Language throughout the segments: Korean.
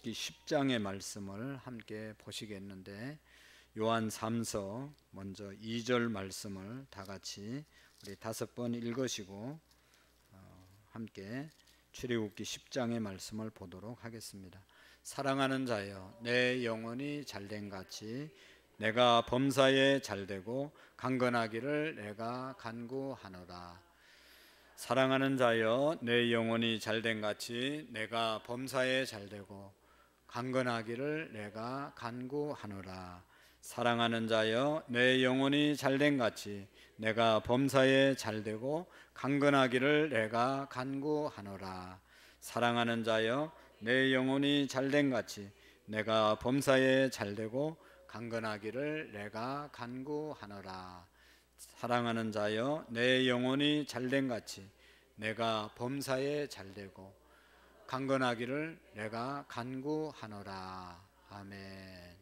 출애굽기 10장의 말씀을 함께 보시겠는데, 요한 3서 먼저 2절 말씀을 다 같이 우리 5번 읽으시고 함께 출애굽기 10장의 말씀을 보도록 하겠습니다. 사랑하는 자여, 내 영혼이 잘된 같이 내가 범사에 잘되고 강건하기를 내가 간구하노라. 사랑하는 자여, 내 영혼이 잘된 같이 내가 범사에 잘되고 강건하기를 내가 간구하노라. 사랑하는 자여, 내 영혼이 잘된 같이 내가 범사에 잘되고 강건하기를 내가 간구하노라. 사랑하는 자여, 내 영혼이 잘된 같이 내가 범사에 잘되고 강건하기를 내가 간구하노라. 사랑하는 자여, 내 영혼이 잘된 같이 내가 범사에 잘되고 강건하기를 내가 간구하노라. 아멘.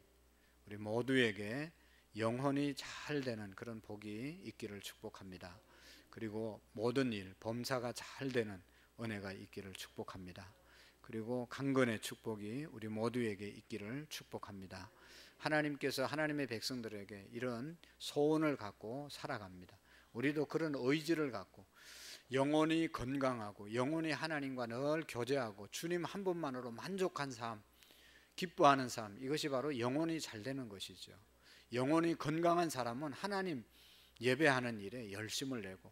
우리 모두에게 영혼이 잘되는 그런 복이 있기를 축복합니다. 그리고 모든 일, 범사가 잘되는 은혜가 있기를 축복합니다. 그리고 강건의 축복이 우리 모두에게 있기를 축복합니다. 하나님께서 하나님의 백성들에게 이런 소원을 갖고 살아갑니다. 우리도 그런 의지를 갖고 영혼이 건강하고 영혼이 하나님과 늘 교제하고 주님 한 분만으로 만족한 삶, 기뻐하는 삶, 이것이 바로 영혼이 잘 되는 것이죠. 영혼이 건강한 사람은 하나님 예배하는 일에 열심을 내고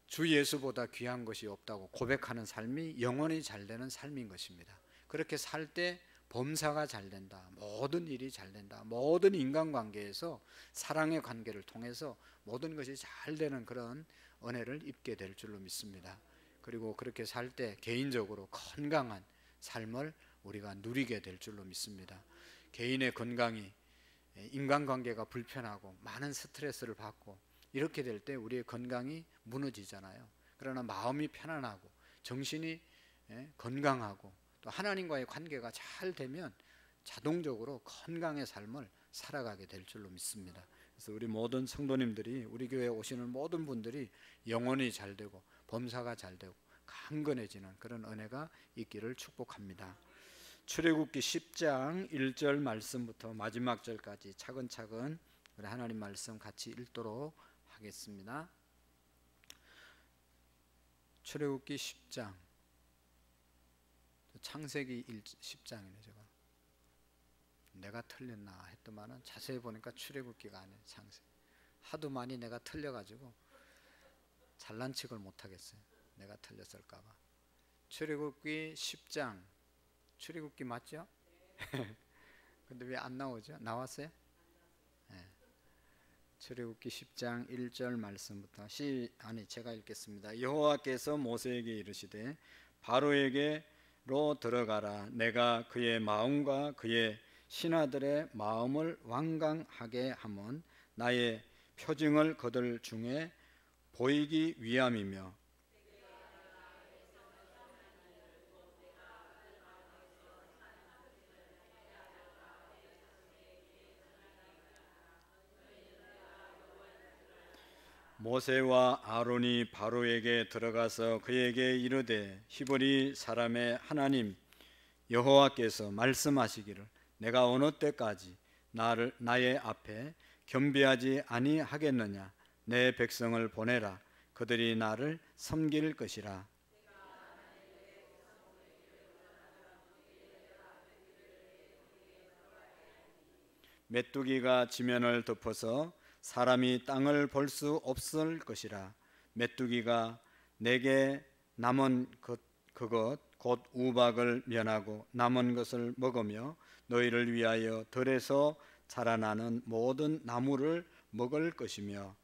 주 예수보다 귀한 것이 없다고 고백하는 삶이 영혼이 잘 되는 삶인 것입니다. 그렇게 살 때 범사가 잘 된다, 모든 일이 잘 된다, 모든 인간관계에서 사랑의 관계를 통해서 모든 것이 잘 되는 그런 은혜를 입게 될 줄로 믿습니다. 그리고 그렇게 살 때 개인적으로 건강한 삶을 우리가 누리게 될 줄로 믿습니다. 개인의 건강이, 인간관계가 불편하고 많은 스트레스를 받고 이렇게 될 때 우리의 건강이 무너지잖아요. 그러나 마음이 편안하고 정신이 건강하고 또 하나님과의 관계가 잘 되면 자동적으로 건강의 삶을 살아가게 될 줄로 믿습니다. 그래서 우리 모든 성도님들이, 우리 교회에 오시는 모든 분들이 영혼이 잘 되고 범사가 잘 되고 강건해지는 그런 은혜가 있기를 축복합니다. 출애굽기 10장 1절 말씀부터 마지막 절까지 차근차근 우리 하나님 말씀 같이 읽도록 하겠습니다. 출애굽기 10장, 창세기 10장이네. 내가 틀렸나 했더만은 자세히 보니까 출애굽기가 아니에요. 창세기. 하도 많이 내가 틀려가지고 잘난 척을 못하겠어요. 내가 틀렸을까봐. 출애굽기 10장, 출애굽기 맞죠? 근데 왜 안 나오죠? 나왔어요? 네. 출애굽기 10장 1절 말씀부터 제가 읽겠습니다. 여호와께서 모세에게 이르시되 바로에게로 들어가라. 내가 그의 마음과 그의 신하들의 마음을 완강하게 하면 나의 표징을 그들 중에 보이기 위함이며 모세와 아론이 바로에게 들어가서 그에게 이르되 히브리 사람의 하나님 여호와께서 말씀하시기를 내가 어느 때까지 나의 앞에 겸비하지 아니하겠느냐. 내 백성을 보내라. 그들이 나를 섬길 것이라. 메뚜기가 지면을 덮어서 사람이 땅을 볼 수 없을 것이라. 메뚜기가 내게 남은 그것 곧 우박을 면하고 남은 것을 먹으며 너희를 위하여 들에서 자라나는 모든 나무를 먹을 것이며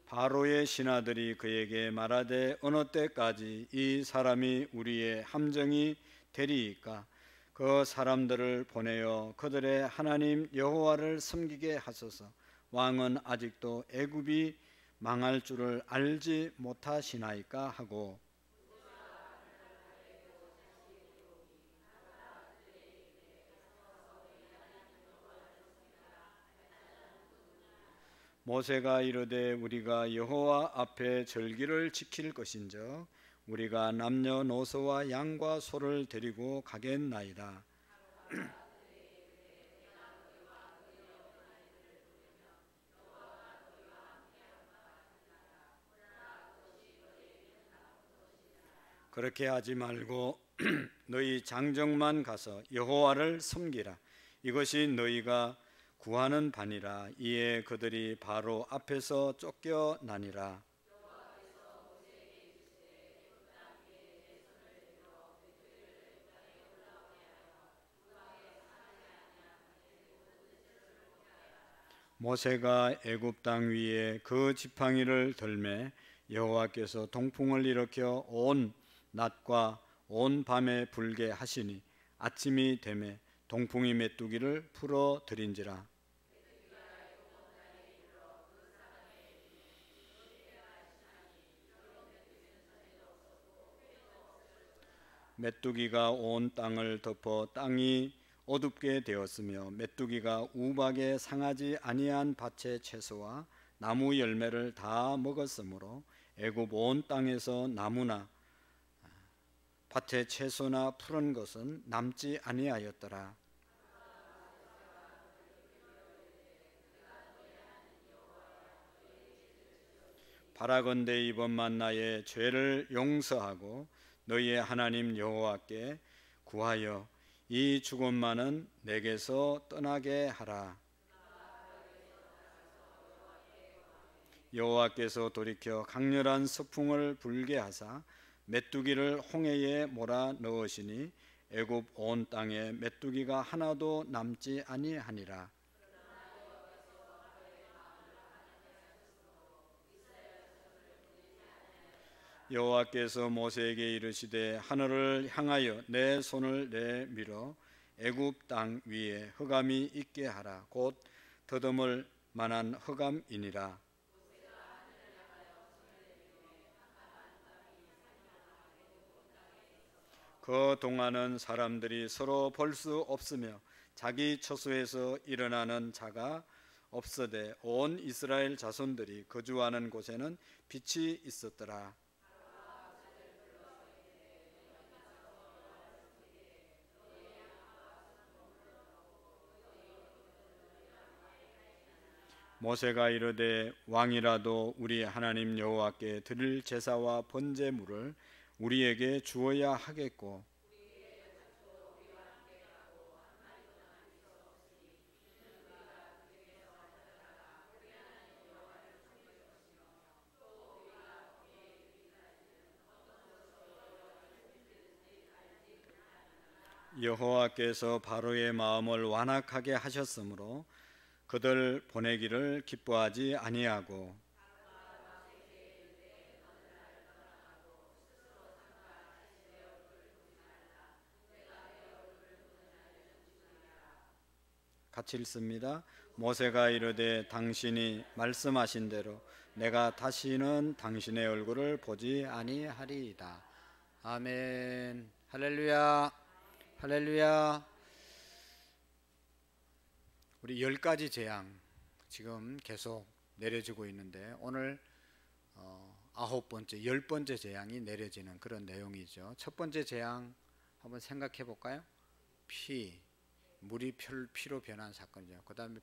바로의 신하들이 그에게 말하되 어느 때까지 이 사람이 우리의 함정이 되리이까. 그 사람들을 보내어 그들의 하나님 여호와를 섬기게 하소서. 왕은 아직도 애굽이 망할 줄을 알지 못하시나이까 하고 모세가 이르되 우리가 여호와 앞에 절기를 지킬 것인즉 우리가 남녀노소와 양과 소를 데리고 가겠나이다. 그렇게 하지 말고 너희 장정만 가서 여호와를 섬기라. 이것이 너희가 구하는 바니라. 이에 그들이 바로 앞에서 쫓겨나니라. 모세가 애굽 땅 위에 그 지팡이를 들매 여호와께서 동풍을 일으켜 온 낮과 온 밤에 불게 하시니 아침이 되매 동풍이 메뚜기를 풀어들인지라. 메뚜기가 온 땅을 덮어 땅이 어둡게 되었으며 메뚜기가 우박에 상하지 아니한 밭의 채소와 나무 열매를 다 먹었으므로 애굽 온 땅에서 나무나 밭의 채소나 푸른 것은 남지 아니하였더라. 바라건대 이번만 나의 죄를 용서하고 너희의 하나님 여호와께 구하여 이 죽음만은 내게서 떠나게 하라. 여호와께서 돌이켜 강렬한 서풍을 불게 하사 메뚜기를 홍해에 몰아 넣으시니 애굽 온 땅에 메뚜기가 하나도 남지 아니하니라. 여호와께서 모세에게 이르시되 하늘을 향하여 내 손을 내밀어 애굽 땅 위에 흑암이 있게 하라. 곧 더듬을 만한 흑암이니라. 그 동안은 사람들이 서로 볼 수 없으며 자기 처소에서 일어나는 자가 없어되 온 이스라엘 자손들이 거주하는 곳에는 빛이 있었더라. 모세가 이르되 왕이라도 우리 하나님 여호와께 드릴 제사와 번제물을 우리에게 주어야 하겠고 여호와께서 바로의 마음을 완악하게 하셨으므로 그들 보내기를 기뻐하지 아니하고 같이 읽습니다. 모세가 이르되 당신이 말씀하신 대로 내가 다시는 당신의 얼굴을 보지 아니하리이다. 아멘. 할렐루야. 할렐루야. 우리 10가지 재앙 지금 계속 내려지고 있는데 오늘 9번째, 10번째 재앙이 내려지는 그런 내용이죠. 첫 번째 재앙 한번 생각해 볼까요? 물이 피로 변한 사건이죠. 그 다음에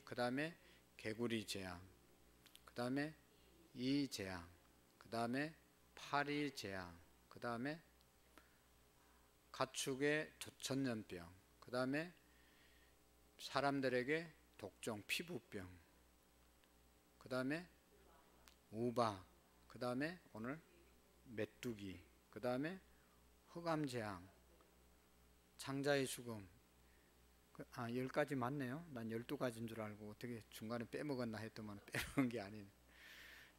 그 다음에 개구리 재앙, 그 다음에 이 재앙, 그 다음에 파리 재앙, 그 다음에 가축의 전염병, 그 다음에 사람들에게 독종, 피부병, 그 다음에 우박, 그 다음에 오늘 메뚜기, 그 다음에 흑암재앙, 창자의 죽음. 10가지 맞네요. 난 12가지인 줄 알고 어떻게 중간에 빼먹었나 했더만 빼먹은 게 아니네.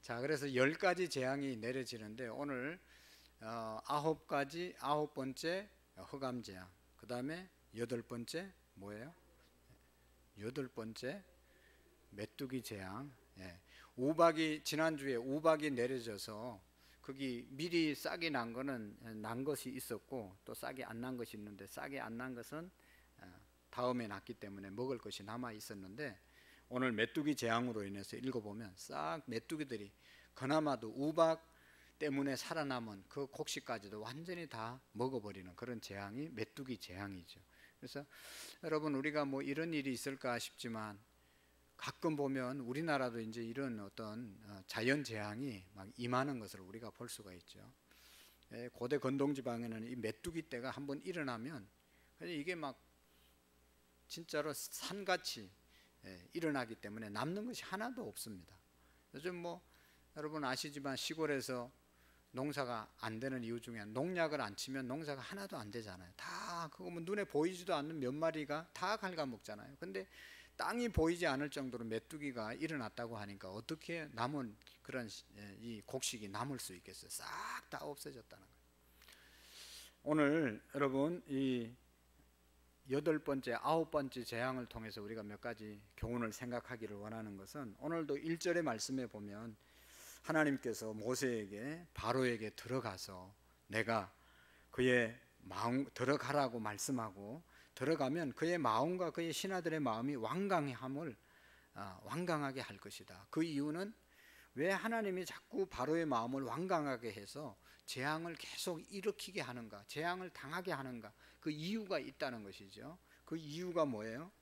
자, 그래서 10가지 재앙이 내려지는데 오늘 9번째 흑암재앙, 그 다음에 8번째 뭐예요? 8번째 메뚜기 재앙. 우박이 지난주에 우박이 내려져서 거기 미리 싹이 난 거는 난 것이 있었고 또 싹이 안 난 것이 있는데 싹이 안 난 것은 다음에 났기 때문에 먹을 것이 남아 있었는데 오늘 메뚜기 재앙으로 인해서 읽어보면 싹 메뚜기들이 그나마도 우박 때문에 살아남은 그 곡식까지도 완전히 다 먹어버리는 그런 재앙이 메뚜기 재앙이죠. 그래서 여러분, 우리가 뭐 이런 일이 있을까 싶지만 가끔 보면 우리나라도 이제 이런 어떤 자연 재앙이 막 임하는 것을 우리가 볼 수가 있죠. 고대 건동 지방에는 이 메뚜기 떼가 한번 일어나면 이게 막 진짜로 산같이 일어나기 때문에 남는 것이 하나도 없습니다. 요즘 뭐 여러분 아시지만 시골에서 농사가 안 되는 이유 중에 농약을 안 치면 농사가 하나도 안 되잖아요. 다 그거 뭐 눈에 보이지도 않는 몇 마리가 다 갉아먹잖아요. 근데 땅이 보이지 않을 정도로 메뚜기가 일어났다고 하니까 어떻게 남은 그런 이 곡식이 남을 수 있겠어요? 싹 다 없어졌다는 거예요. 오늘 여러분 이 8번째, 9번째 재앙을 통해서 우리가 몇 가지 교훈을 생각하기를 원하는 것은, 오늘도 1절의 말씀에 보면 하나님께서 모세에게 바로에게 들어가서 내가 그의 마음 들어가라고 말씀하고, 들어가면 그의 마음과 그의 신하들의 마음이 완강함을 완강하게 할 것이다. 그 이유는 왜 하나님이 자꾸 바로의 마음을 완강하게 해서 재앙을 계속 일으키게 하는가, 재앙을 당하게 하는가, 그 이유가 있다는 것이죠. 그 이유가 뭐예요?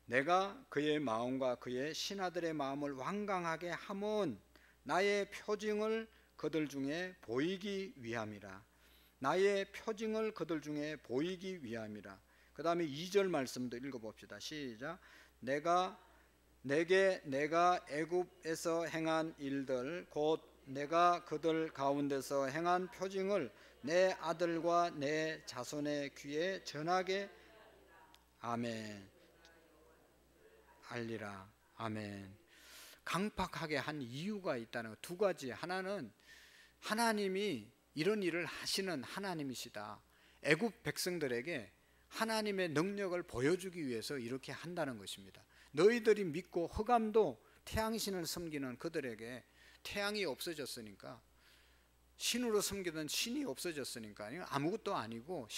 내가 그의 마음과 그의 신하들의 마음을 완강하게 함은 나의 표징을 그들 중에 보이기 위함이라. 나의 표징을 그들 중에 보이기 위함이라. 그 다음에 2절 말씀도 읽어봅시다. 시작. 내가 애굽에서 행한 일들 곧 내가 그들 가운데서 행한 표징을 내 아들과 내 자손의 귀에 전하게 아멘 알리라. 아멘. 강팍하게 한 이유가 있다는 것, 두 가지. 하나는 하나님이 이런 일을 하시는 하나님이시다. 애굽 백성들에게 하나님의 능력을 보여주기 위해서 이렇게 한다는 것입니다. 너희들이 믿고 흑암도 태양신을 섬기는 그들에게 태양이 없어졌으니까, 신으로 섬기던 신이 없어졌으니까 아무것도 아니고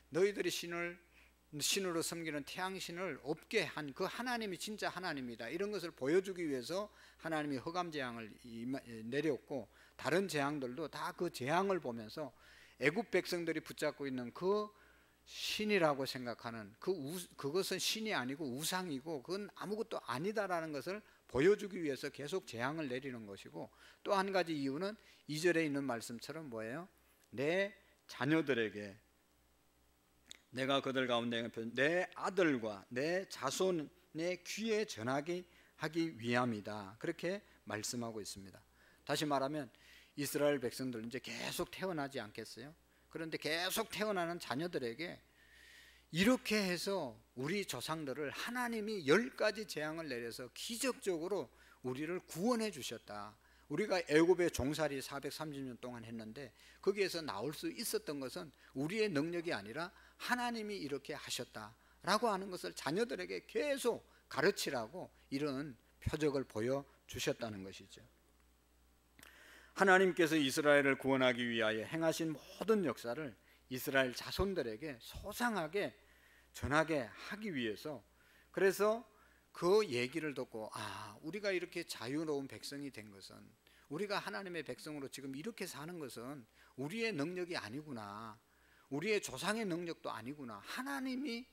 너희들이 신으로 섬기는 태양신을 없게 한 그 하나님이 진짜 하나님이다, 이런 것을 보여주기 위해서 하나님이 흑암 재앙을 내렸고, 다른 재앙들도 다 그 재앙을 보면서 애굽 백성들이 붙잡고 있는 그 신이라고 생각하는 그것은 신이 아니고 우상이고 그건 아무것도 아니다라는 것을 보여주기 위해서 계속 재앙을 내리는 것이고, 또 한 가지 이유는 2절에 있는 말씀처럼 뭐예요? 내 자녀들에게 내가 그들 가운데 내 아들과 내 자손의 귀에 전하게 하기 위함이다. 그렇게 말씀하고 있습니다. 다시 말하면 이스라엘 백성들 이제 계속 태어나지 않겠어요? 그런데 계속 태어나는 자녀들에게 이렇게 해서 우리 조상들을 하나님이 10가지 재앙을 내려서 기적적으로 우리를 구원해 주셨다. 우리가 애굽의 종살이 430년 동안 했는데 거기에서 나올 수 있었던 것은 우리의 능력이 아니라 하나님이 이렇게 하셨다라고 하는 것을 자녀들에게 계속 가르치라고 이런 표적을 보여주셨다는 것이죠. 하나님께서 이스라엘을 구원하기 위하여 행하신 모든 역사를 이스라엘 자손들에게 소상하게 전하게 하기 위해서, 그래서 그 얘기를 듣고 우리가 이렇게 자유로운 백성이 된 것은, 우리가 하나님의 백성으로 지금 이렇게 사는 것은 우리의 능력이 아니구나, 우리의 조상의 능력도 아니구나, 하나님이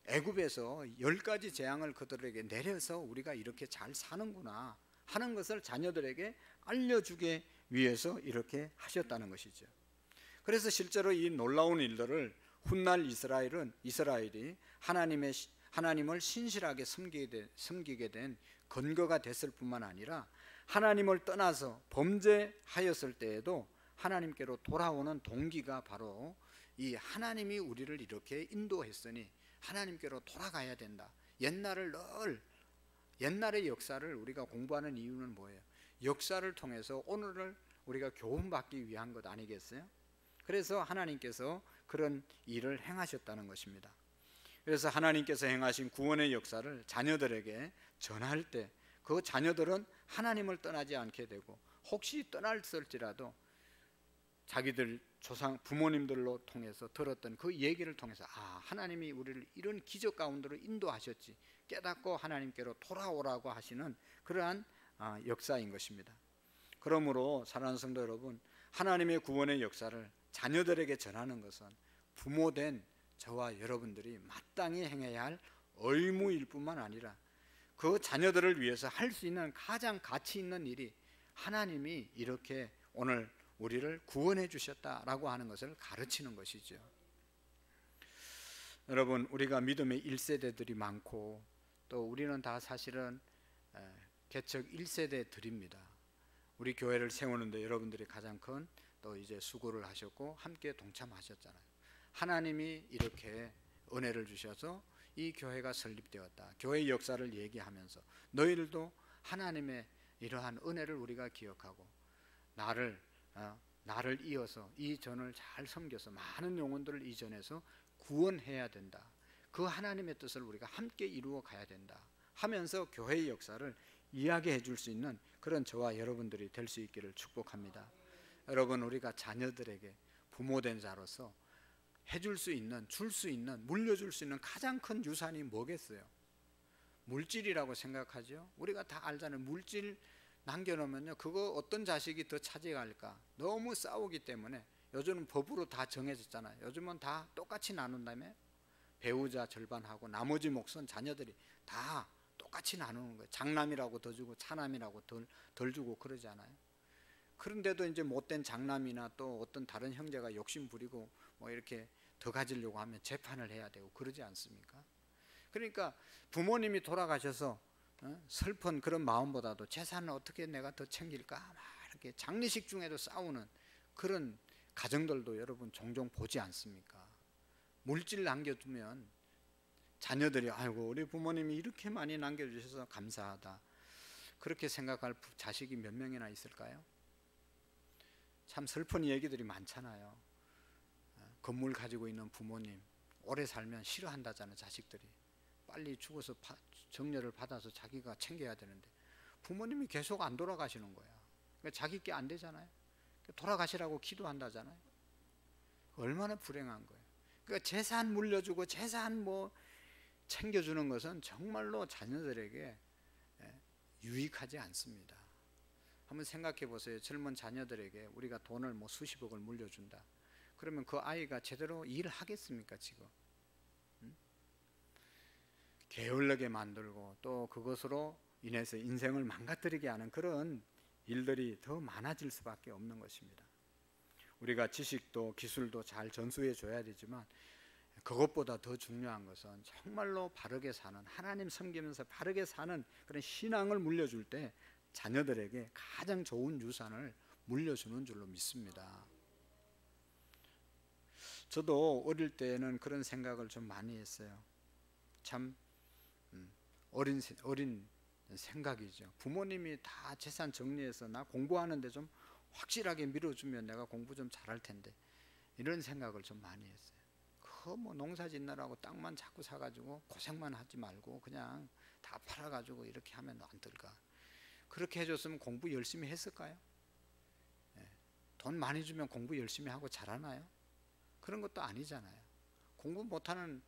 애굽에서 10가지 재앙을 그들에게 내려서 우리가 이렇게 잘 사는구나 하는 것을 자녀들에게 알려주게 위해서 이렇게 하셨다는 것이죠. 그래서 실제로 이 놀라운 일들을 훗날 이스라엘이 하나님을 신실하게 섬기게 된 근거가 됐을 뿐만 아니라 하나님을 떠나서 범죄하였을 때에도 하나님께로 돌아오는 동기가 바로 이 하나님이 우리를 이렇게 인도했으니 하나님께로 돌아가야 된다. 옛날의 역사를 우리가 공부하는 이유는 뭐예요? 역사를 통해서 오늘을 우리가 교훈받기 위한 것 아니겠어요? 그래서 하나님께서 그런 일을 행하셨다는 것입니다. 그래서 하나님께서 행하신 구원의 역사를 자녀들에게 전할 때 그 자녀들은 하나님을 떠나지 않게 되고, 혹시 떠났을지라도 자기들 조상 부모님들로 통해서 들었던 그 얘기를 통해서 하나님이 우리를 이런 기적 가운데로 인도하셨지 깨닫고 하나님께로 돌아오라고 하시는 그러한 역사인 것입니다. 그러므로 사랑하는 성도 여러분, 하나님의 구원의 역사를 자녀들에게 전하는 것은 부모된 저와 여러분들이 마땅히 행해야 할 의무일 뿐만 아니라 그 자녀들을 위해서 할 수 있는 가장 가치 있는 일이 하나님이 이렇게 오늘 우리를 구원해 주셨다라고 하는 것을 가르치는 것이죠. 여러분, 우리가 믿음의 1세대들이 많고 또 우리는 다 사실은 개척 1세대들입니다. 우리 교회를 세우는데 여러분들이 가장 큰 또 이제 수고를 하셨고 함께 동참하셨잖아요. 하나님이 이렇게 은혜를 주셔서 이 교회가 설립되었다. 교회의 역사를 얘기하면서 너희들도 하나님의 이러한 은혜를 우리가 기억하고 나를 이어서 이 전을 잘 섬겨서 많은 영혼들을 이 전에서 구원해야 된다. 그 하나님의 뜻을 우리가 함께 이루어 가야 된다 하면서 교회의 역사를 이야기해 줄 수 있는 그런 저와 여러분들이 될 수 있기를 축복합니다. 여러분, 우리가 자녀들에게 부모된 자로서 해줄 수 있는, 줄 수 있는, 물려줄 수 있는 가장 큰 유산이 뭐겠어요? 물질이라고 생각하죠. 우리가 다 알잖아요. 물질 남겨놓으면요, 그거 어떤 자식이 더 차지할까? 너무 싸우기 때문에 요즘은 법으로 다 정해졌잖아요. 요즘은 다 똑같이 나눈다며 배우자 절반하고 나머지 몫은 자녀들이 다 똑같이 나누는 거예요. 장남이라고 더 주고 차남이라고 덜 주고 그러지 않아요? 그런데도 이제 못된 장남이나 또 어떤 다른 형제가 욕심 부리고 뭐 이렇게 더 가지려고 하면 재판을 해야 되고 그러지 않습니까? 그러니까 부모님이 돌아가셔서 슬픈 그런 마음보다도 재산을 어떻게 내가 더 챙길까 막 이렇게 장례식 중에도 싸우는 그런 가정들도 여러분 종종 보지 않습니까? 물질 남겨두면 자녀들이 아이고 우리 부모님이 이렇게 많이 남겨주셔서 감사하다 그렇게 생각할 자식이 몇 명이나 있을까요? 참 슬픈 얘기들이 많잖아요. 건물 가지고 있는 부모님 오래 살면 싫어한다잖아요. 자식들이 빨리 죽어서 정렬을 받아서 자기가 챙겨야 되는데 부모님이 계속 안 돌아가시는 거야. 그러니까 자기 게 안 되잖아요. 돌아가시라고 기도한다잖아요. 얼마나 불행한 거예요. 그러니까 재산 물려주고 재산 뭐 챙겨주는 것은 정말로 자녀들에게 유익하지 않습니다. 한번 생각해 보세요. 젊은 자녀들에게 우리가 돈을 뭐 수십억을 물려준다. 그러면 그 아이가 제대로 일을 하겠습니까 지금? 게을르게 만들고 또 그것으로 인해서 인생을 망가뜨리게 하는 그런 일들이 더 많아질 수밖에 없는 것입니다. 우리가 지식도 기술도 잘 전수해 줘야 되지만 그것보다 더 중요한 것은 정말로 바르게 사는 하나님 섬기면서 바르게 사는 그런 신앙을 물려줄 때 자녀들에게 가장 좋은 유산을 물려주는 줄로 믿습니다. 저도 어릴 때는 그런 생각을 좀 많이 했어요. 참 어린 생각이죠. 부모님이 다 재산 정리해서 나 공부하는데 좀 확실하게 밀어주면 내가 공부 좀 잘할 텐데 이런 생각을 좀 많이 했어요. 뭐 농사 짓느라고 땅만 자꾸 사가지고 고생만 하지 말고 그냥 다 팔아가지고 이렇게 하면 안 될까? 그렇게 해줬으면 공부 열심히 했을까요? 돈 많이 주면 공부 열심히 하고 잘하나요? 그런 것도 아니잖아요. 공부 못하는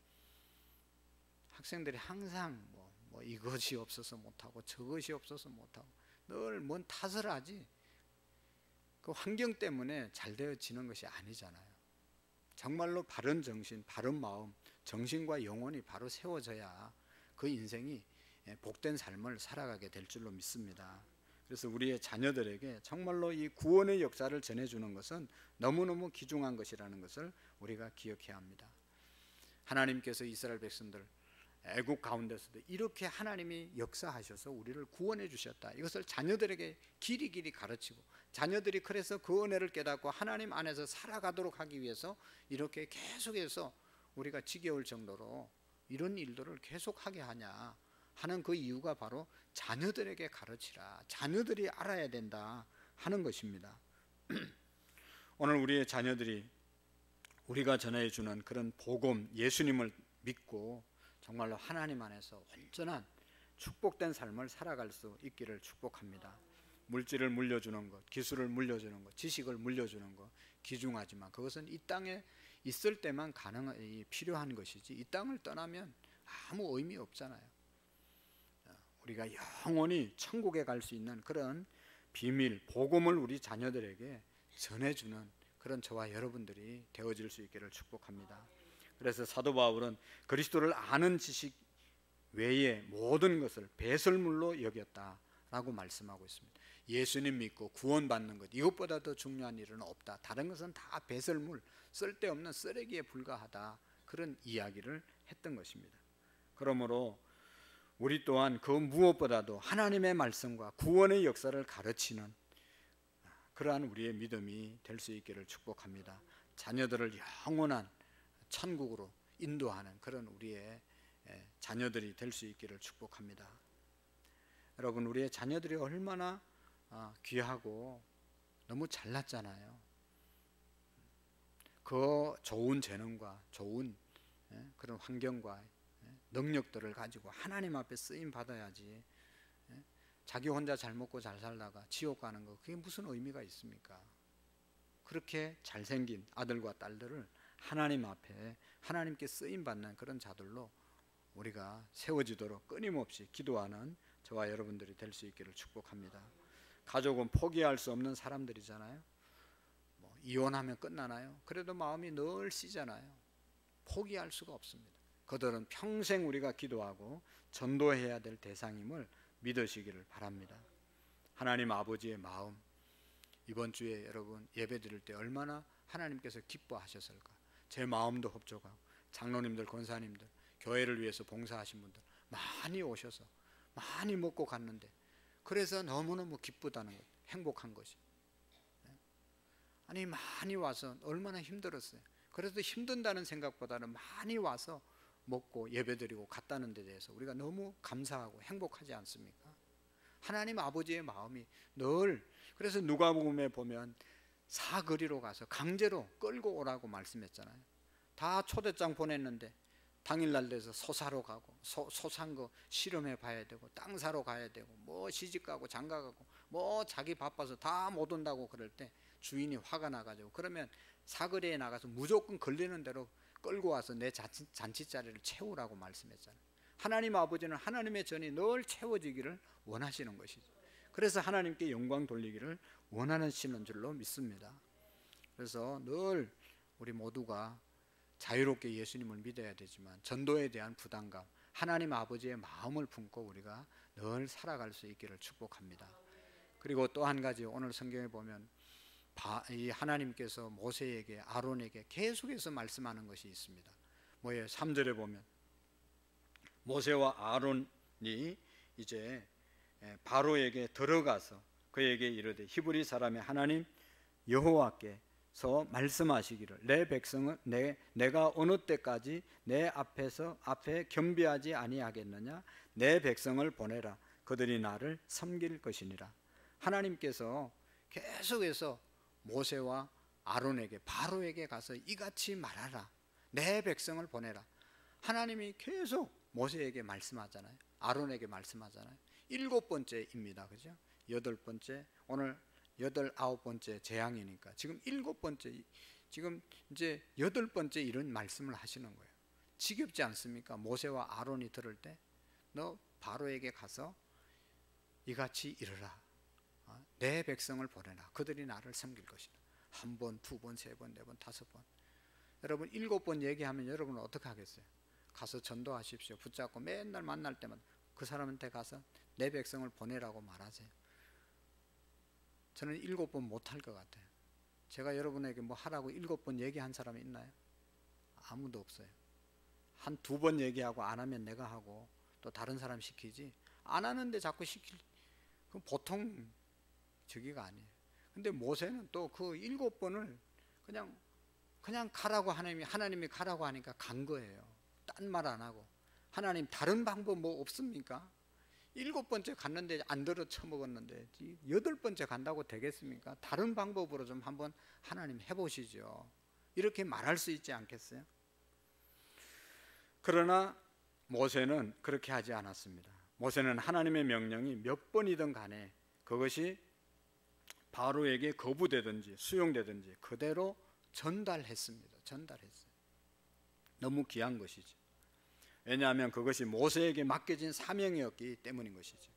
학생들이 항상 뭐 이것이 없어서 못하고 저것이 없어서 못하고 늘 뭔 탓을 하지 그 환경 때문에 잘 되어지는 것이 아니잖아요. 정말로 바른 정신, 바른 마음, 정신과 영혼이 바로 세워져야 그 인생이 복된 삶을 살아가게 될 줄로 믿습니다. 그래서 우리의 자녀들에게 정말로 이 구원의 역사를 전해주는 것은 너무너무 귀중한 것이라는 것을 우리가 기억해야 합니다. 하나님께서 이스라엘 백성들 애국 가운데서도 이렇게 하나님이 역사하셔서 우리를 구원해 주셨다. 이것을 자녀들에게 길이 가르치고 자녀들이 그래서 그 은혜를 깨닫고 하나님 안에서 살아가도록 하기 위해서 이렇게 계속해서 우리가 지겨울 정도로 이런 일들을 계속하게 하냐 하는 그 이유가 바로 자녀들에게 가르치라. 자녀들이 알아야 된다 하는 것입니다. 오늘 우리의 자녀들이 우리가 전해주는 그런 복음 예수님을 믿고 정말로 하나님 안에서 온전한 축복된 삶을 살아갈 수 있기를 축복합니다. 물질을 물려주는 것, 기술을 물려주는 것, 지식을 물려주는 것 귀중하지만 그것은 이 땅에 있을 때만 필요한 것이지 이 땅을 떠나면 아무 의미 없잖아요. 우리가 영원히 천국에 갈 수 있는 그런 비밀, 복음을 우리 자녀들에게 전해주는 그런 저와 여러분들이 되어질 수 있기를 축복합니다. 그래서 사도 바울은 그리스도를 아는 지식 외에 모든 것을 배설물로 여겼다라고 말씀하고 있습니다. 예수님 믿고 구원받는 것, 이것보다 더 중요한 일은 없다. 다른 것은 다 배설물, 쓸데없는 쓰레기에 불과하다. 그런 이야기를 했던 것입니다. 그러므로 우리 또한 그 무엇보다도 하나님의 말씀과 구원의 역사를 가르치는 그러한 우리의 믿음이 될 수 있기를 축복합니다. 자녀들을 영원한 천국으로 인도하는 그런 우리의 자녀들이 될 수 있기를 축복합니다. 여러분, 우리의 자녀들이 얼마나 귀하고 너무 잘났잖아요. 그 좋은 재능과 좋은 그런 환경과 능력들을 가지고 하나님 앞에 쓰임 받아야지 자기 혼자 잘 먹고 잘 살다가 지옥 가는 거 그게 무슨 의미가 있습니까? 그렇게 잘생긴 아들과 딸들을 하나님 앞에 하나님께 쓰임 받는 그런 자들로 우리가 세워지도록 끊임없이 기도하는 저와 여러분들이 될 수 있기를 축복합니다. 가족은 포기할 수 없는 사람들이잖아요. 이혼하면 끝나나요? 그래도 마음이 늘 쓰잖아요. 포기할 수가 없습니다. 그들은 평생 우리가 기도하고 전도해야 될 대상임을 믿으시기를 바랍니다. 하나님 아버지의 마음, 이번 주에 여러분 예배 드릴 때 얼마나 하나님께서 기뻐하셨을까. 제 마음도 흡족하고 장로님들, 권사님들, 교회를 위해서 봉사하신 분들 많이 오셔서 많이 먹고 갔는데 그래서 너무너무 기쁘다는 것, 행복한 것이. 아니 많이 와서 얼마나 힘들었어요. 그래도 힘든다는 생각보다는 많이 와서 먹고 예배드리고 갔다는 데 대해서 우리가 너무 감사하고 행복하지 않습니까? 하나님 아버지의 마음이 늘, 그래서 누가복음에 보면 사거리로 가서 강제로 끌고 오라고 말씀했잖아요. 다 초대장 보냈는데 당일날 돼서 소 사러 가고 소 산 거 실험해 봐야 되고 땅 사러 가야 되고 뭐 시집 가고 장가 가고 뭐 자기 바빠서 다 못 온다고 그럴 때 주인이 화가 나가지고 그러면 사거리에 나가서 무조건 걸리는 대로 끌고 와서 내 잔치자리를 채우라고 말씀했잖아요. 하나님 아버지는 하나님의 전이 늘 채워지기를 원하시는 것이죠. 그래서 하나님께 영광 돌리기를 원하시는 줄로 믿습니다. 그래서 늘 우리 모두가 자유롭게 예수님을 믿어야 되지만 전도에 대한 부담감, 하나님 아버지의 마음을 품고 우리가 늘 살아갈 수 있기를 축복합니다. 그리고 또 한 가지 오늘 성경에 보면 이 하나님께서 모세에게 아론에게 계속해서 말씀하는 것이 있습니다. 뭐예요? 3절에 보면 모세와 아론이 이제 바로에게 들어가서 그에게 이르되 히브리 사람의 하나님 여호와께서 말씀하시기를 내 백성은 내가 어느 때까지 내 앞에 겸비하지 아니하겠느냐. 내 백성을 보내라. 그들이 나를 섬길 것이니라. 하나님께서 계속해서 모세와 아론에게 바로에게 가서 이같이 말하라. 내 백성을 보내라. 하나님이 계속 모세에게 말씀하잖아요. 아론에게 말씀하잖아요. 7번째입니다. 그죠? 8번째, 오늘 9번째 재앙이니까 지금 7번째, 지금 이제 8번째 이런 말씀을 하시는 거예요. 지겹지 않습니까? 모세와 아론이 들을 때 너 바로에게 가서 이같이 이르라. 내 백성을 보내라. 그들이 나를 섬길 것이다. 1번, 2번, 3번, 4번, 5번. 여러분 7번 얘기하면 여러분은 어떻게 하겠어요? 가서 전도하십시오. 붙잡고 맨날 만날 때마다 그 사람한테 가서 내 백성을 보내라고 말하세요. 저는 7번 못할 것 같아요. 제가 여러분에게 뭐 하라고 7번 얘기한 사람이 있나요? 아무도 없어요. 한 2번 얘기하고 안 하면 내가 하고 또 다른 사람 시키지, 안 하는데 자꾸 그건 보통 저기가 아니에요. 근데 모세는 또 그 7번을 그냥 가라고 하나님이 가라고 하니까 간 거예요. 딴 말 안 하고. 하나님 다른 방법 뭐 없습니까? 7번째 갔는데 안 들어 처먹었는데 8번째 간다고 되겠습니까? 다른 방법으로 좀 한번 하나님 해보시죠. 이렇게 말할 수 있지 않겠어요? 그러나 모세는 그렇게 하지 않았습니다. 모세는 하나님의 명령이 몇 번이든 간에 그것이 바로에게 거부되든지 수용되든지 그대로 전달했습니다. 전달했어요. 너무 귀한 것이죠. 왜냐하면 그것이 모세에게 맡겨진 사명이었기 때문인 것이죠.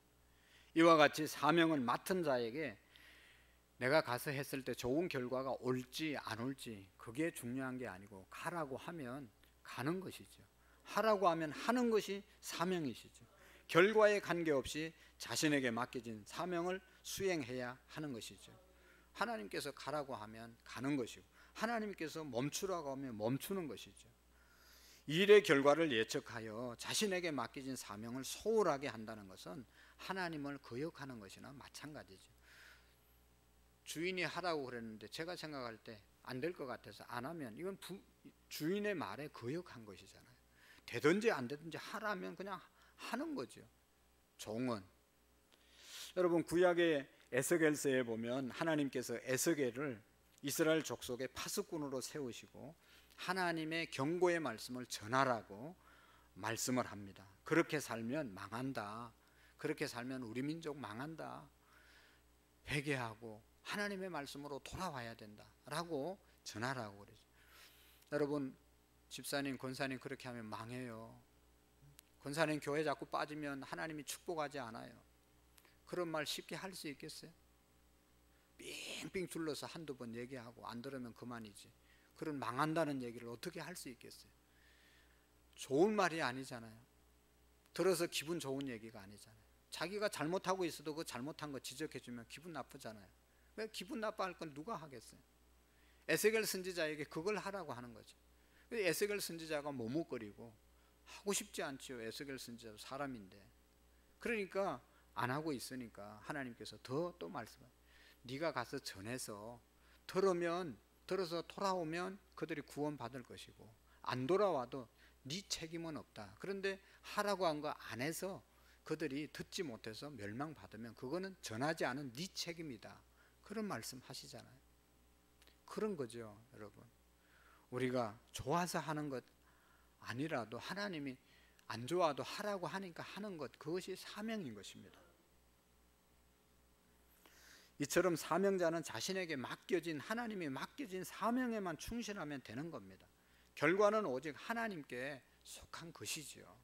이와 같이 사명을 맡은 자에게 내가 가서 했을 때 좋은 결과가 올지 안 올지 그게 중요한 게 아니고 가라고 하면 가는 것이죠. 하라고 하면 하는 것이 사명이시죠. 결과에 관계없이 자신에게 맡겨진 사명을 수행해야 하는 것이죠. 하나님께서 가라고 하면 가는 것이고 하나님께서 멈추라고 하면 멈추는 것이죠. 일의 결과를 예측하여 자신에게 맡겨진 사명을 소홀하게 한다는 것은 하나님을 거역하는 것이나 마찬가지죠. 주인이 하라고 그랬는데 제가 생각할 때 안 될 것 같아서 안 하면 이건 주인의 말에 거역한 것이잖아요. 되든지 안 되든지 하라면 그냥 하는 거죠. 종은 여러분 구약의 에스겔서에 보면 하나님께서 에스겔을 이스라엘 족속의 파수꾼으로 세우시고 하나님의 경고의 말씀을 전하라고 말씀을 합니다. 그렇게 살면 망한다. 그렇게 살면 우리 민족 망한다. 회개하고 하나님의 말씀으로 돌아와야 된다 라고 전하라고 그러죠. 여러분 집사님 권사님 그렇게 하면 망해요. 권사님 교회 자꾸 빠지면 하나님이 축복하지 않아요. 그런 말 쉽게 할 수 있겠어요? 삥삥 둘러서 한두 번 얘기하고 안 들으면 그만이지. 그런 망한다는 얘기를 어떻게 할 수 있겠어요? 좋은 말이 아니잖아요. 들어서 기분 좋은 얘기가 아니잖아요. 자기가 잘못하고 있어도 그 잘못한 거 지적해주면 기분 나쁘잖아요. 왜 기분 나빠할 건 누가 하겠어요? 에스겔 선지자에게 그걸 하라고 하는 거죠. 에스겔 선지자가 머뭇거리고 하고 싶지 않지요. 에스겔 선지자도 사람인데. 그러니까 안 하고 있으니까 하나님께서 더 또 말씀하세요. 네가 가서 전해서 들어서 돌아오면 그들이 구원받을 것이고 안 돌아와도 네 책임은 없다. 그런데 하라고 한 거 안 해서 그들이 듣지 못해서 멸망받으면 그거는 전하지 않은 네 책임이다. 그런 말씀 하시잖아요. 그런 거죠, 여러분. 우리가 좋아서 하는 것 아니라도 하나님이 안 좋아도 하라고 하니까 하는 것, 그것이 사명인 것입니다. 이처럼 사명자는 자신에게 맡겨진 하나님이 맡겨진 사명에만 충실하면 되는 겁니다. 결과는 오직 하나님께 속한 것이지요.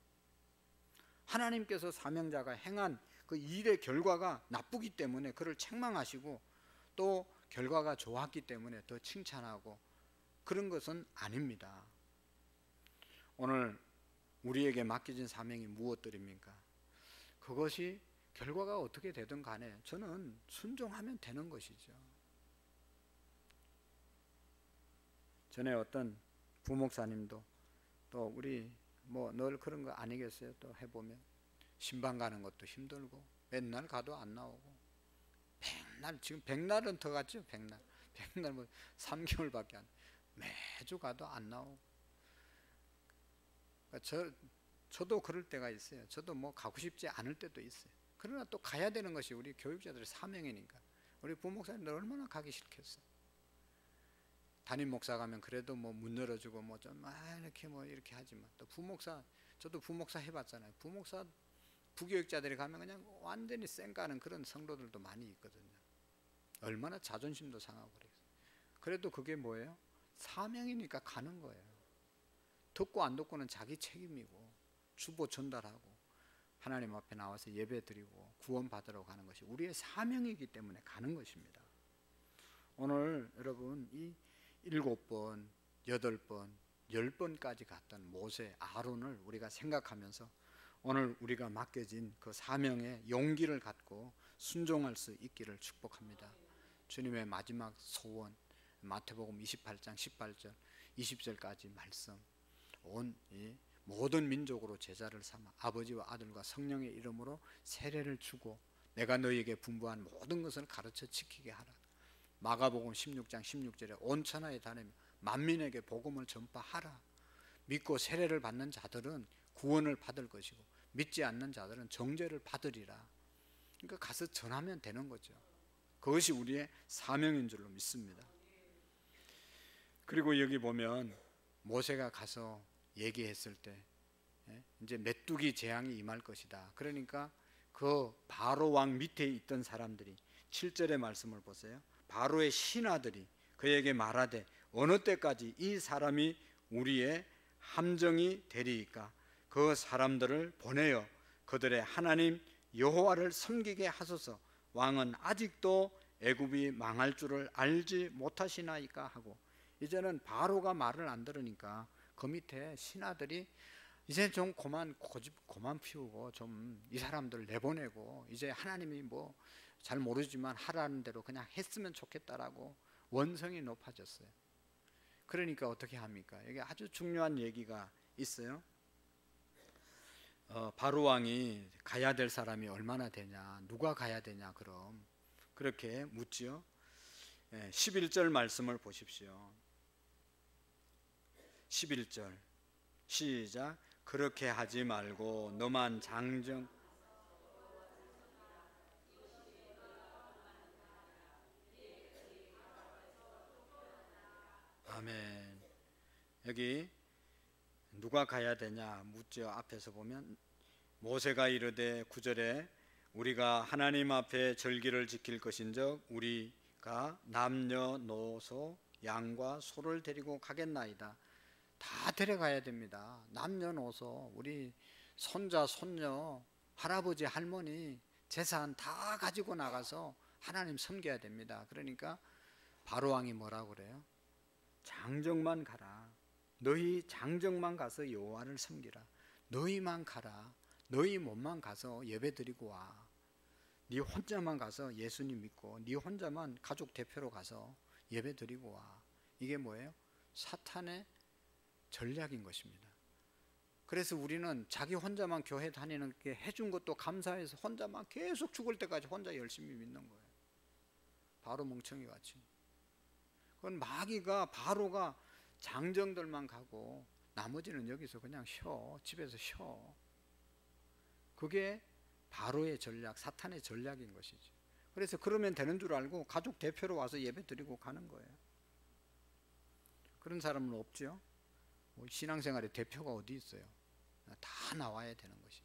하나님께서 사명자가 행한 그 일의 결과가 나쁘기 때문에 그를 책망하시고 또 결과가 좋았기 때문에 더 칭찬하고 그런 것은 아닙니다. 오늘 우리에게 맡겨진 사명이 무엇들입니까? 그것이 결과가 어떻게 되든 간에 저는 순종하면 되는 것이죠. 전에 어떤 부목사님도 또 우리 뭐 늘 그런 거 아니겠어요? 또 해보면 신방 가는 것도 힘들고 맨날 가도 안 나오고 백날 지금 100날은 더 갔죠. 100날 뭐 3개월밖에 안 매주 가도 안 나오고 저도 그럴 때가 있어요. 저도 뭐 가고 싶지 않을 때도 있어요. 그러나 또 가야 되는 것이 우리 교육자들의 사명이니까. 우리 부목사님들 얼마나 가기 싫겠어요. 담임 목사 가면 그래도 뭐 문 열어주고 뭐 좀 이렇게 뭐 이렇게 하지만 또 부목사 저도 부목사 해봤잖아요. 부목사 부교육자들이 가면 그냥 완전히 쌩까는 그런 성도들도 많이 있거든요. 얼마나 자존심도 상하고 그래요. 그래도 그게 뭐예요? 사명이니까 가는 거예요. 듣고 안 듣고는 자기 책임이고 주보 전달하고 하나님 앞에 나와서 예배 드리고 구원 받으러 가는 것이 우리의 사명이기 때문에 가는 것입니다. 오늘 여러분 이 7번, 8번, 10번까지 갔던 모세, 아론을 우리가 생각하면서 오늘 우리가 맡겨진 그 사명의 용기를 갖고 순종할 수 있기를 축복합니다. 주님의 마지막 소원 마태복음 28장 18절 20절까지 말씀 온 모든 민족으로 제자를 삼아 아버지와 아들과 성령의 이름으로 세례를 주고 내가 너희에게 분부한 모든 것을 가르쳐 지키게 하라. 마가복음 16장 16절에 온 천하에 다니며 만민에게 복음을 전파하라. 믿고 세례를 받는 자들은 구원을 받을 것이고 믿지 않는 자들은 정죄를 받으리라. 그러니까 가서 전하면 되는 거죠. 그것이 우리의 사명인 줄로 믿습니다. 그리고 여기 보면 모세가 가서 얘기했을 때 이제 메뚜기 재앙이 임할 것이다. 그러니까 그 바로 왕 밑에 있던 사람들이 7절의 말씀을 보세요. 바로의 신하들이 그에게 말하되 어느 때까지 이 사람이 우리의 함정이 되리이까? 그 사람들을 보내어 그들의 하나님 여호와를 섬기게 하소서. 왕은 아직도 애굽이 망할 줄을 알지 못하시나이까 하고, 이제는 바로가 말을 안 들으니까 그 밑에 신하들이 이제 좀 고집 그만 피우고 좀 이 사람들 내보내고 이제 하나님이 뭐 잘 모르지만 하라는 대로 그냥 했으면 좋겠다라고 원성이 높아졌어요. 그러니까 어떻게 합니까? 여기 아주 중요한 얘기가 있어요. 바로 왕이 가야 될 사람이 얼마나 되냐, 누가 가야 되냐, 그럼 그렇게 묻지요. 11절 말씀을 보십시오. 11절 시작. 그렇게 하지 말고 너만 장정. 아멘. 여기 누가 가야 되냐 묻죠. 앞에서 보면 모세가 이르되 9절에 우리가 하나님 앞에 절기를 지킬 것인즉 우리가 남녀노소 양과 소를 데리고 가겠나이다. 다 데려가야 됩니다. 남녀노소, 우리 손자 손녀, 할아버지 할머니 재산 다 가지고 나가서 하나님 섬겨야 됩니다. 그러니까 바로왕이 뭐라고 그래요? 장정만 가라. 너희 장정만 가서 여호와를 섬기라. 너희만 가라. 너희 몸만 가서 예배 드리고 와. 네 혼자만 가서 예수님 믿고 네 혼자만 가족 대표로 가서 예배 드리고 와. 이게 뭐예요? 사탄의 전략인 것입니다. 그래서 우리는 자기 혼자만 교회 다니는 게 해준 것도 감사해서 혼자만 계속 죽을 때까지 혼자 열심히 믿는 거예요. 바로 멍청이 같이. 그건 마귀가, 바로가 장정들만 가고 나머지는 여기서 그냥 쉬어. 집에서 쉬어. 그게 바로의 전략, 사탄의 전략인 것이죠. 그래서 그러면 되는 줄 알고 가족 대표로 와서 예배 드리고 가는 거예요. 그런 사람은 없죠. 신앙생활의 대표가 어디 있어요? 다 나와야 되는 것이지.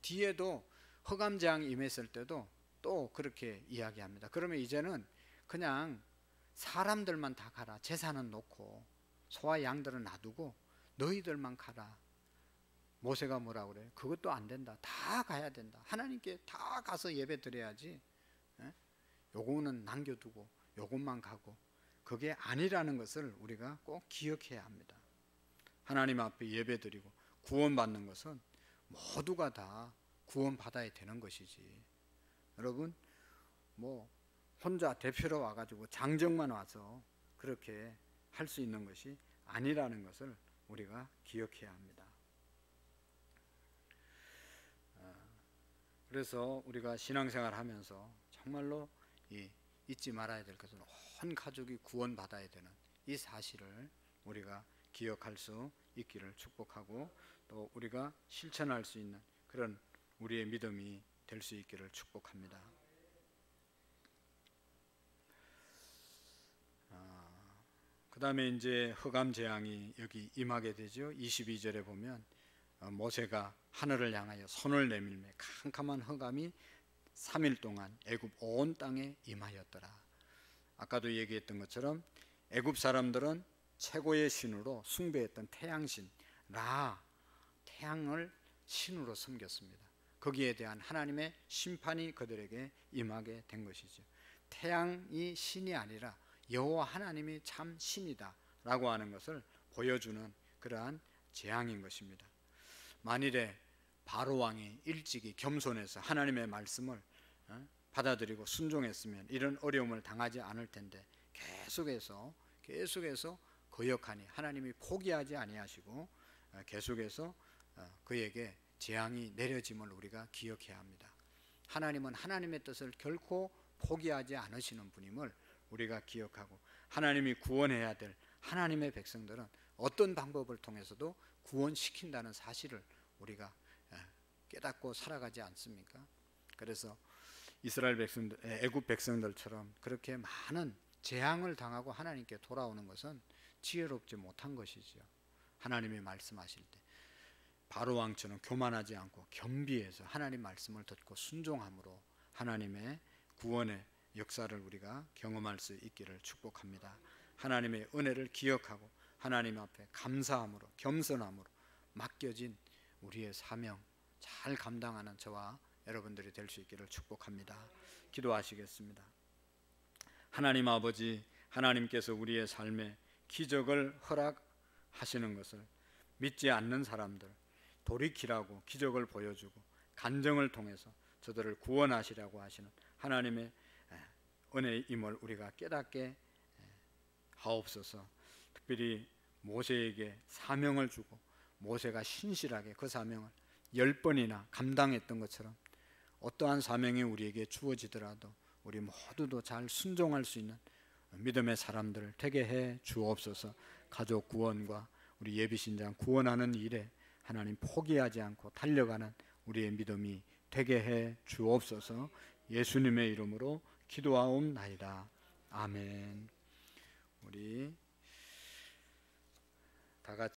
뒤에도 흑암재앙이 임했을 때도 또 그렇게 이야기합니다. 그러면 이제는 그냥 사람들만 다 가라. 재산은 놓고 소와 양들은 놔두고 너희들만 가라. 모세가 뭐라고 그래요? 그것도 안 된다. 다 가야 된다. 하나님께 다 가서 예배 드려야지. 요거는 남겨두고 요것만 가고, 그게 아니라는 것을 우리가 꼭 기억해야 합니다. 하나님 앞에 예배 드리고 구원받는 것은 모두가 다 구원받아야 되는 것이지. 여러분 뭐 혼자 대표로 와가지고 장정만 와서 그렇게 할 수 있는 것이 아니라는 것을 우리가 기억해야 합니다. 그래서 우리가 신앙생활 하면서 정말로 잊지 말아야 될 것은 온 가족이 구원받아야 되는 이 사실을 우리가 기억할 수 있기를 축복하고, 또 우리가 실천할 수 있는 그런 우리의 믿음이 될 수 있기를 축복합니다. 그 다음에 이제 흑암 재앙이 여기 임하게 되죠. 22절에 보면 모세가 하늘을 향하여 손을 내밀매 캄캄한 흑암이 3일 동안 애굽 온 땅에 임하였더라. 아까도 얘기했던 것처럼 애굽 사람들은 최고의 신으로 숭배했던 태양신 라, 태양을 신으로 섬겼습니다. 거기에 대한 하나님의 심판이 그들에게 임하게 된 것이죠. 태양이 신이 아니라 여호와 하나님이 참 신이다 라고 하는 것을 보여주는 그러한 재앙인 것입니다. 만일에 바로 왕이 일찍이 겸손해서 하나님의 말씀을 받아들이고 순종했으면 이런 어려움을 당하지 않을 텐데 계속해서 거역하니 하나님이 포기하지 아니하시고 계속해서 그에게 재앙이 내려짐을 우리가 기억해야 합니다. 하나님은 하나님의 뜻을 결코 포기하지 않으시는 분임을 우리가 기억하고, 하나님이 구원해야 될 하나님의 백성들은 어떤 방법을 통해서도 구원시킨다는 사실을 우리가 깨닫고 살아가지 않습니까? 그래서 이스라엘 백성들, 애굽 백성들처럼 그렇게 많은 재앙을 당하고 하나님께 돌아오는 것은 지혜롭지 못한 것이지요. 하나님이 말씀하실 때 바로 왕처럼 교만하지 않고 겸비해서 하나님 말씀을 듣고 순종함으로 하나님의 구원의 역사를 우리가 경험할 수 있기를 축복합니다. 하나님의 은혜를 기억하고 하나님 앞에 감사함으로 겸손함으로 맡겨진 우리의 사명 잘 감당하는 저와 여러분들이 될 수 있기를 축복합니다. 기도하시겠습니다. 하나님 아버지, 하나님께서 우리의 삶에 기적을 허락하시는 것을 믿지 않는 사람들 돌이키라고 기적을 보여주고 간증을 통해서 저들을 구원하시라고 하시는 하나님의 은혜임을 우리가 깨닫게 하옵소서. 특별히 모세에게 사명을 주고 모세가 신실하게 그 사명을 10번이나 감당했던 것처럼 어떠한 사명이 우리에게 주어지더라도 우리 모두도 잘 순종할 수 있는 믿음의 사람들을 되게 해 주옵소서. 가족 구원과 우리 예비신장 구원하는 일에 하나님 포기하지 않고 달려가는 우리의 믿음이 되게 해 주옵소서. 예수님의 이름으로 기도하옵나이다. 아멘. 우리 다 같이